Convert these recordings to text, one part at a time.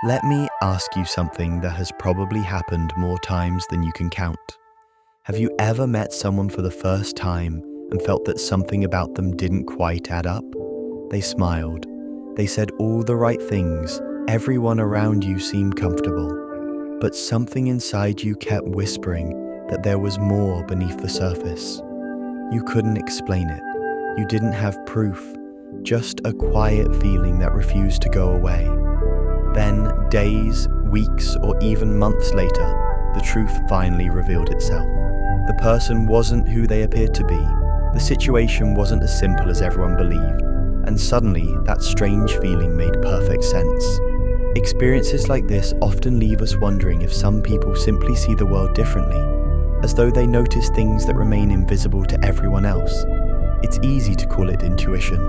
Let me ask you something that has probably happened more times than you can count. Have you ever met someone for the first time and felt that something about them didn't quite add up? They smiled. They said all the right things. Everyone around you seemed comfortable. But something inside you kept whispering that there was more beneath the surface. You couldn't explain it. You didn't have proof. Just a quiet feeling that refused to go away. Then, days, weeks, or even months later, the truth finally revealed itself. The person wasn't who they appeared to be. The situation wasn't as simple as everyone believed. And suddenly, that strange feeling made perfect sense. Experiences like this often leave us wondering if some people simply see the world differently, as though they notice things that remain invisible to everyone else. It's easy to call it intuition,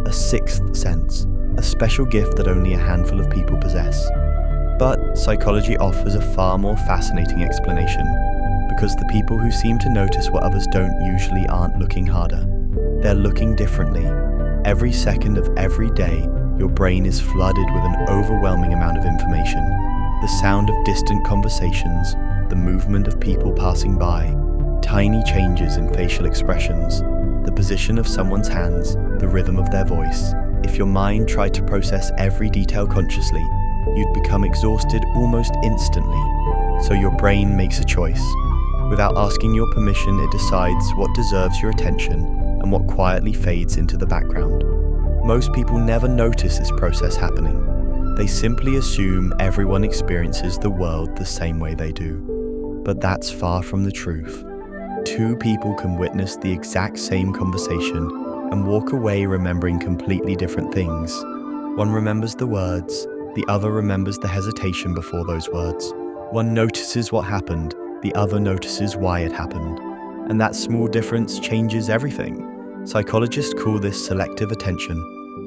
a sixth sense, a special gift that only a handful of people possess. But psychology offers a far more fascinating explanation, because the people who seem to notice what others don't usually aren't looking harder. They're looking differently. Every second of every day, your brain is flooded with an overwhelming amount of information. The sound of distant conversations, the movement of people passing by, tiny changes in facial expressions, the position of someone's hands, the rhythm of their voice. If your mind tried to process every detail consciously, you'd become exhausted almost instantly. So your brain makes a choice. Without asking your permission, it decides what deserves your attention and what quietly fades into the background. Most people never notice this process happening. They simply assume everyone experiences the world the same way they do. But that's far from the truth. Two people can witness the exact same conversation and walk away remembering completely different things. One remembers the words, the other remembers the hesitation before those words. One notices what happened, the other notices why it happened. And that small difference changes everything. Psychologists call this selective attention.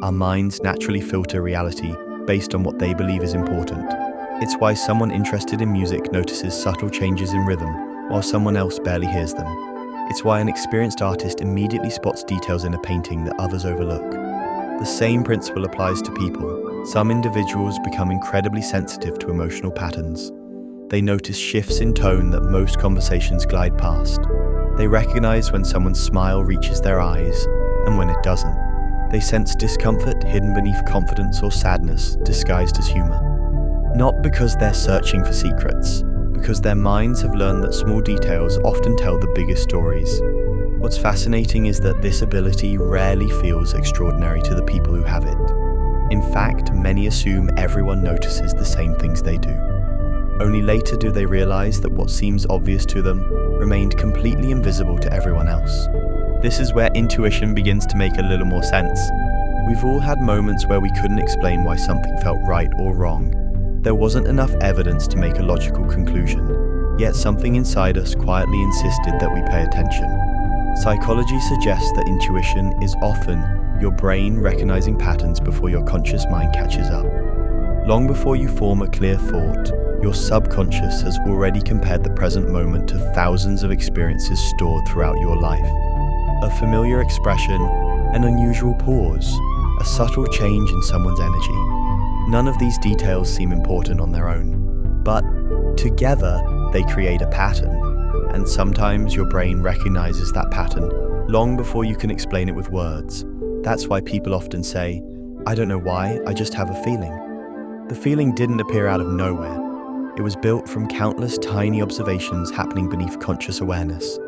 Our minds naturally filter reality based on what they believe is important. It's why someone interested in music notices subtle changes in rhythm, while someone else barely hears them. It's why an experienced artist immediately spots details in a painting that others overlook. The same principle applies to people. Some individuals become incredibly sensitive to emotional patterns. They notice shifts in tone that most conversations glide past. They recognize when someone's smile reaches their eyes and when it doesn't. They sense discomfort hidden beneath confidence or sadness disguised as humor. Not because they're searching for secrets, because their minds have learned that small details often tell the biggest stories. What's fascinating is that this ability rarely feels extraordinary to the people who have it. In fact, many assume everyone notices the same things they do. Only later do they realize that what seems obvious to them remained completely invisible to everyone else. This is where intuition begins to make a little more sense. We've all had moments where we couldn't explain why something felt right or wrong. There wasn't enough evidence to make a logical conclusion, yet something inside us quietly insisted that we pay attention. Psychology suggests that intuition is often your brain recognizing patterns before your conscious mind catches up. Long before you form a clear thought, your subconscious has already compared the present moment to thousands of experiences stored throughout your life. A familiar expression, an unusual pause, a subtle change in someone's energy. None of these details seem important on their own, but together they create a pattern, and sometimes your brain recognizes that pattern long before you can explain it with words. That's why people often say, "I don't know why, I just have a feeling." The feeling didn't appear out of nowhere. It was built from countless tiny observations happening beneath conscious awareness.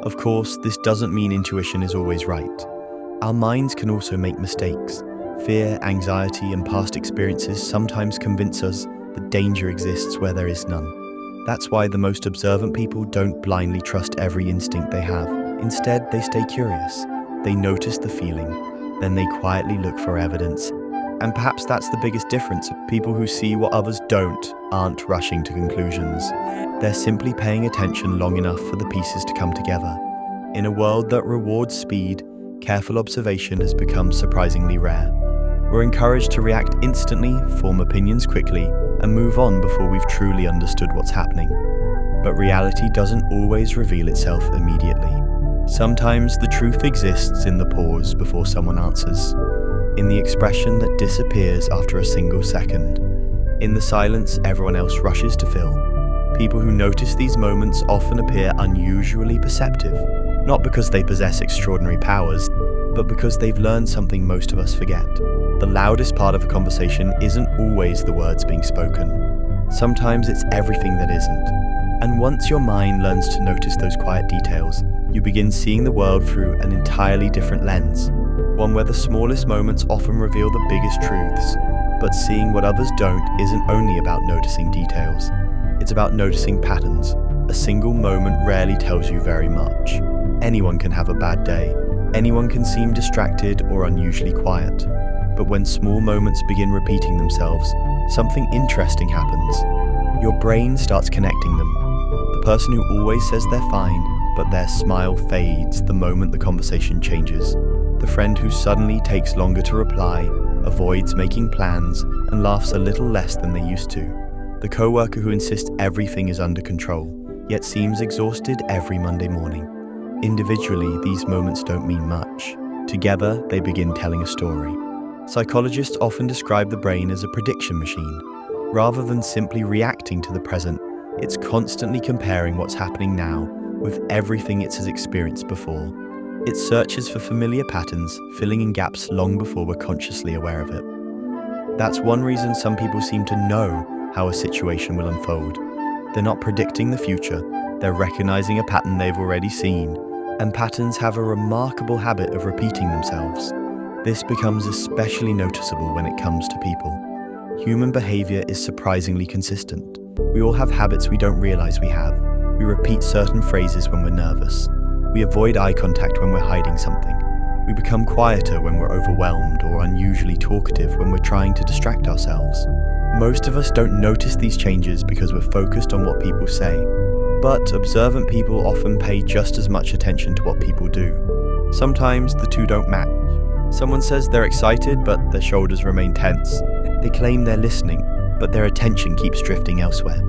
Of course, this doesn't mean intuition is always right. Our minds can also make mistakes. Fear, anxiety, and past experiences sometimes convince us that danger exists where there is none. That's why the most observant people don't blindly trust every instinct they have. Instead, they stay curious. They notice the feeling, then they quietly look for evidence. And perhaps that's the biggest difference. People who see what others don't aren't rushing to conclusions. They're simply paying attention long enough for the pieces to come together. In a world that rewards speed, careful observation has become surprisingly rare. We're encouraged to react instantly, form opinions quickly, and move on before we've truly understood what's happening. But reality doesn't always reveal itself immediately. Sometimes the truth exists in the pause before someone answers, in the expression that disappears after a single second. In the silence, everyone else rushes to fill. People who notice these moments often appear unusually perceptive, not because they possess extraordinary powers, but because they've learned something most of us forget. The loudest part of a conversation isn't always the words being spoken. Sometimes it's everything that isn't. And once your mind learns to notice those quiet details, you begin seeing the world through an entirely different lens, one where the smallest moments often reveal the biggest truths. But seeing what others don't isn't only about noticing details. It's about noticing patterns. A single moment rarely tells you very much. Anyone can have a bad day. Anyone can seem distracted or unusually quiet. But when small moments begin repeating themselves, something interesting happens. Your brain starts connecting them. The person who always says they're fine, but their smile fades the moment the conversation changes. The friend who suddenly takes longer to reply, avoids making plans, and laughs a little less than they used to. The coworker who insists everything is under control, yet seems exhausted every Monday morning. Individually, these moments don't mean much. Together, they begin telling a story. Psychologists often describe the brain as a prediction machine. Rather than simply reacting to the present, it's constantly comparing what's happening now with everything it has experienced before. It searches for familiar patterns, filling in gaps long before we're consciously aware of it. That's one reason some people seem to know how a situation will unfold. They're not predicting the future, they're recognizing a pattern they've already seen, and patterns have a remarkable habit of repeating themselves. This becomes especially noticeable when it comes to people. Human behavior is surprisingly consistent. We all have habits we don't realize we have. We repeat certain phrases when we're nervous. We avoid eye contact when we're hiding something. We become quieter when we're overwhelmed or unusually talkative when we're trying to distract ourselves. Most of us don't notice these changes because we're focused on what people say. But observant people often pay just as much attention to what people do. Sometimes the two don't match. Someone says they're excited, but their shoulders remain tense. They claim they're listening, but their attention keeps drifting elsewhere.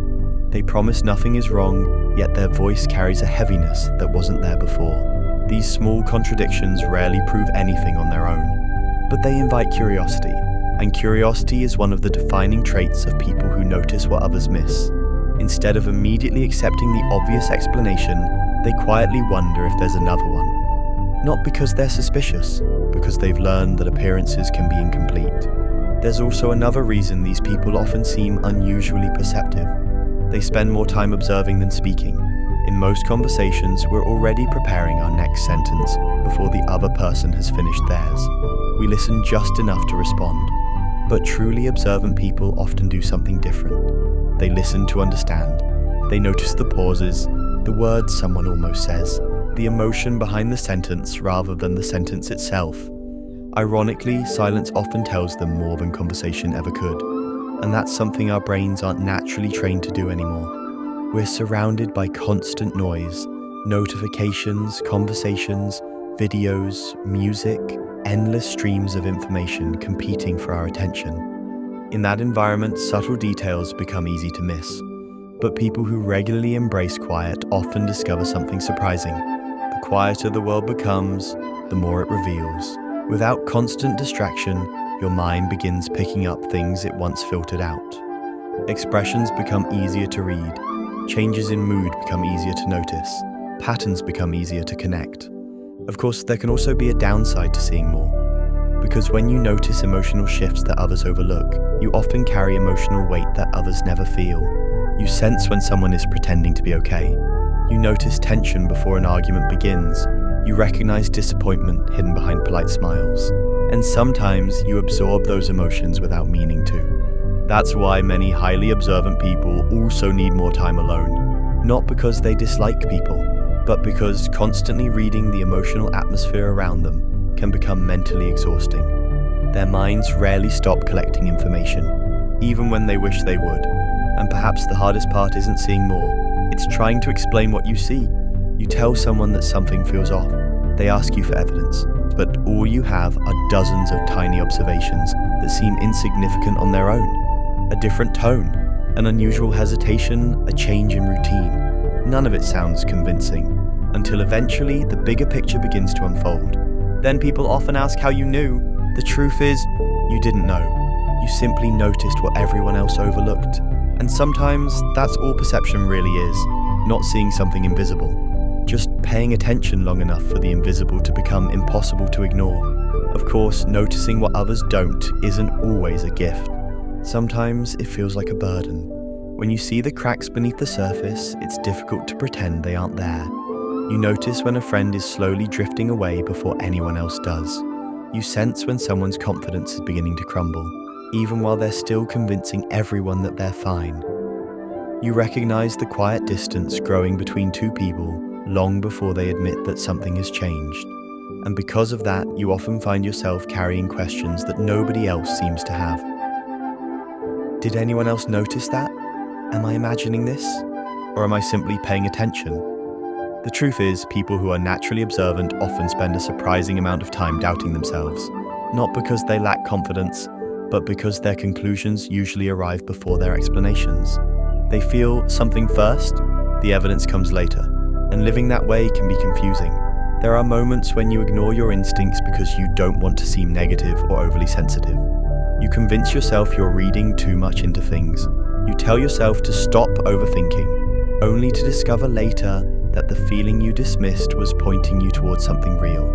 They promise nothing is wrong, yet their voice carries a heaviness that wasn't there before. These small contradictions rarely prove anything on their own, but they invite curiosity, and curiosity is one of the defining traits of people who notice what others miss. Instead of immediately accepting the obvious explanation, they quietly wonder if there's another one. Not because they're suspicious, because they've learned that appearances can be incomplete. There's also another reason these people often seem unusually perceptive. They spend more time observing than speaking. In most conversations, we're already preparing our next sentence before the other person has finished theirs. We listen just enough to respond. But truly observant people often do something different. They listen to understand. They notice the pauses, the words someone almost says, the emotion behind the sentence rather than the sentence itself. Ironically, silence often tells them more than conversation ever could, and that's something our brains aren't naturally trained to do anymore. We're surrounded by constant noise, notifications, conversations, videos, music, endless streams of information competing for our attention. In that environment, subtle details become easy to miss. But people who regularly embrace quiet often discover something surprising. The quieter the world becomes, the more it reveals. Without constant distraction, your mind begins picking up things it once filtered out. Expressions become easier to read. Changes in mood become easier to notice. Patterns become easier to connect. Of course, there can also be a downside to seeing more. Because when you notice emotional shifts that others overlook, you often carry emotional weight that others never feel. You sense when someone is pretending to be okay. You notice tension before an argument begins. You recognize disappointment hidden behind polite smiles. And sometimes you absorb those emotions without meaning to. That's why many highly observant people also need more time alone. Not because they dislike people, but because constantly reading the emotional atmosphere around them can become mentally exhausting. Their minds rarely stop collecting information, even when they wish they would. And perhaps the hardest part isn't seeing more, it's trying to explain what you see. You tell someone that something feels off. They ask you for evidence, but all you have are dozens of tiny observations that seem insignificant on their own. A different tone, an unusual hesitation, a change in routine. None of it sounds convincing, until eventually the bigger picture begins to unfold. Then people often ask how you knew. The truth is, you didn't know. You simply noticed what everyone else overlooked. And sometimes that's all perception really is, not seeing something invisible, just paying attention long enough for the invisible to become impossible to ignore. Of course, noticing what others don't isn't always a gift. Sometimes it feels like a burden. When you see the cracks beneath the surface, it's difficult to pretend they aren't there. You notice when a friend is slowly drifting away before anyone else does. You sense when someone's confidence is beginning to crumble, even while they're still convincing everyone that they're fine. You recognize the quiet distance growing between two people long before they admit that something has changed. And because of that, you often find yourself carrying questions that nobody else seems to have. Did anyone else notice that? Am I imagining this? Or am I simply paying attention? The truth is, people who are naturally observant often spend a surprising amount of time doubting themselves, not because they lack confidence, but because their conclusions usually arrive before their explanations. They feel something first, the evidence comes later, and living that way can be confusing. There are moments when you ignore your instincts because you don't want to seem negative or overly sensitive. You convince yourself you're reading too much into things. You tell yourself to stop overthinking, only to discover later that the feeling you dismissed was pointing you towards something real.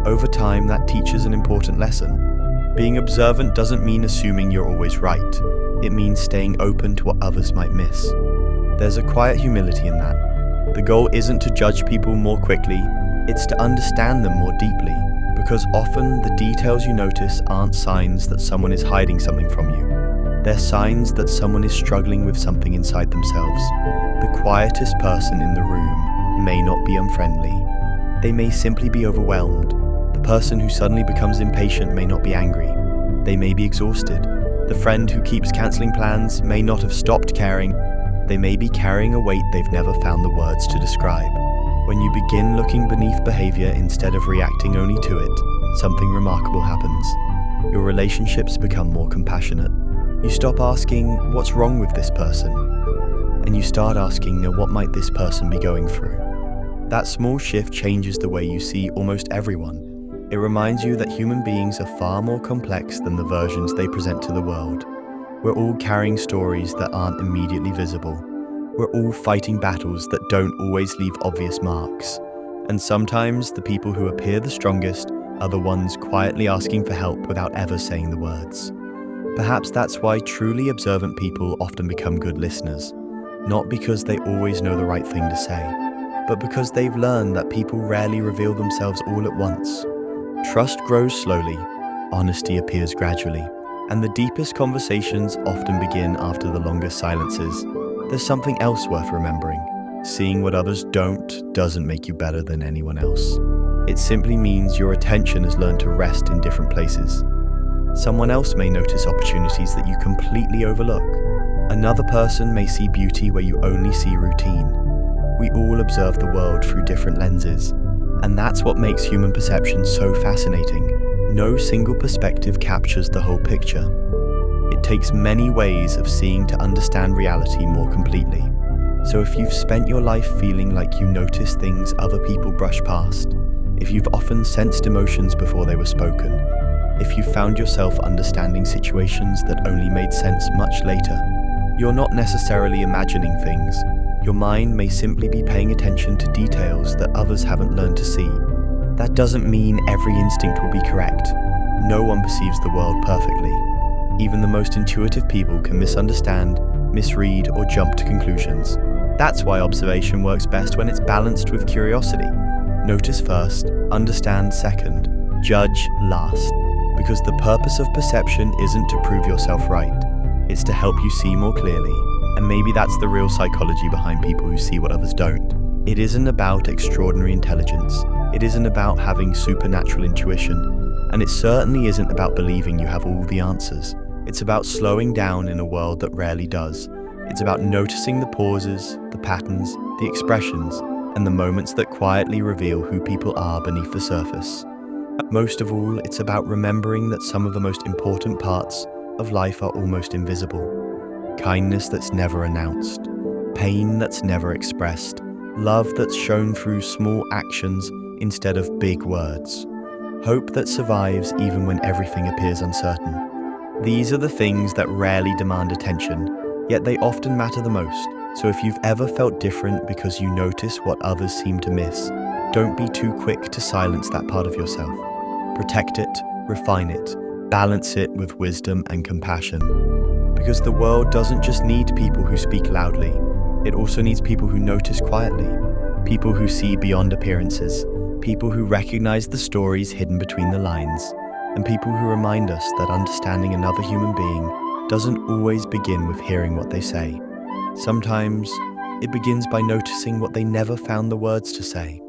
Over time, that teaches an important lesson. Being observant doesn't mean assuming you're always right. It means staying open to what others might miss. There's a quiet humility in that. The goal isn't to judge people more quickly, it's to understand them more deeply, because often the details you notice aren't signs that someone is hiding something from you. They're signs that someone is struggling with something inside themselves. The quietest person in the room may not be unfriendly. They may simply be overwhelmed. The person who suddenly becomes impatient may not be angry. They may be exhausted. The friend who keeps cancelling plans may not have stopped caring. They may be carrying a weight they've never found the words to describe. When you begin looking beneath behavior instead of reacting only to it, something remarkable happens. Your relationships become more compassionate. You stop asking, what's wrong with this person? And you start asking, now what might this person be going through? That small shift changes the way you see almost everyone. It reminds you that human beings are far more complex than the versions they present to the world. We're all carrying stories that aren't immediately visible. We're all fighting battles that don't always leave obvious marks. And sometimes the people who appear the strongest are the ones quietly asking for help without ever saying the words. Perhaps that's why truly observant people often become good listeners. Not because they always know the right thing to say, but because they've learned that people rarely reveal themselves all at once. Trust grows slowly, honesty appears gradually, and the deepest conversations often begin after the longest silences. There's something else worth remembering. Seeing what others don't doesn't make you better than anyone else. It simply means your attention has learned to rest in different places. Someone else may notice opportunities that you completely overlook. Another person may see beauty where you only see routine. We all observe the world through different lenses, and that's what makes human perception so fascinating. No single perspective captures the whole picture. It takes many ways of seeing to understand reality more completely. So if you've spent your life feeling like you notice things other people brush past, if you've often sensed emotions before they were spoken, if you found yourself understanding situations that only made sense much later, you're not necessarily imagining things. Your mind may simply be paying attention to details that others haven't learned to see. That doesn't mean every instinct will be correct. No one perceives the world perfectly. Even the most intuitive people can misunderstand, misread, or jump to conclusions. That's why observation works best when it's balanced with curiosity. Notice first, understand second, judge last. Because the purpose of perception isn't to prove yourself right, it's to help you see more clearly. And maybe that's the real psychology behind people who see what others don't. It isn't about extraordinary intelligence. It isn't about having supernatural intuition. And it certainly isn't about believing you have all the answers. It's about slowing down in a world that rarely does. It's about noticing the pauses, the patterns, the expressions, and the moments that quietly reveal who people are beneath the surface. Most of all, it's about remembering that some of the most important parts of life are almost invisible. Kindness that's never announced, pain that's never expressed, love that's shown through small actions instead of big words, hope that survives even when everything appears uncertain. These are the things that rarely demand attention, yet they often matter the most. So if you've ever felt different because you notice what others seem to miss, don't be too quick to silence that part of yourself. Protect it, refine it, balance it with wisdom and compassion. Because the world doesn't just need people who speak loudly, it also needs people who notice quietly, people who see beyond appearances, people who recognize the stories hidden between the lines, and people who remind us that understanding another human being doesn't always begin with hearing what they say. Sometimes, it begins by noticing what they never found the words to say.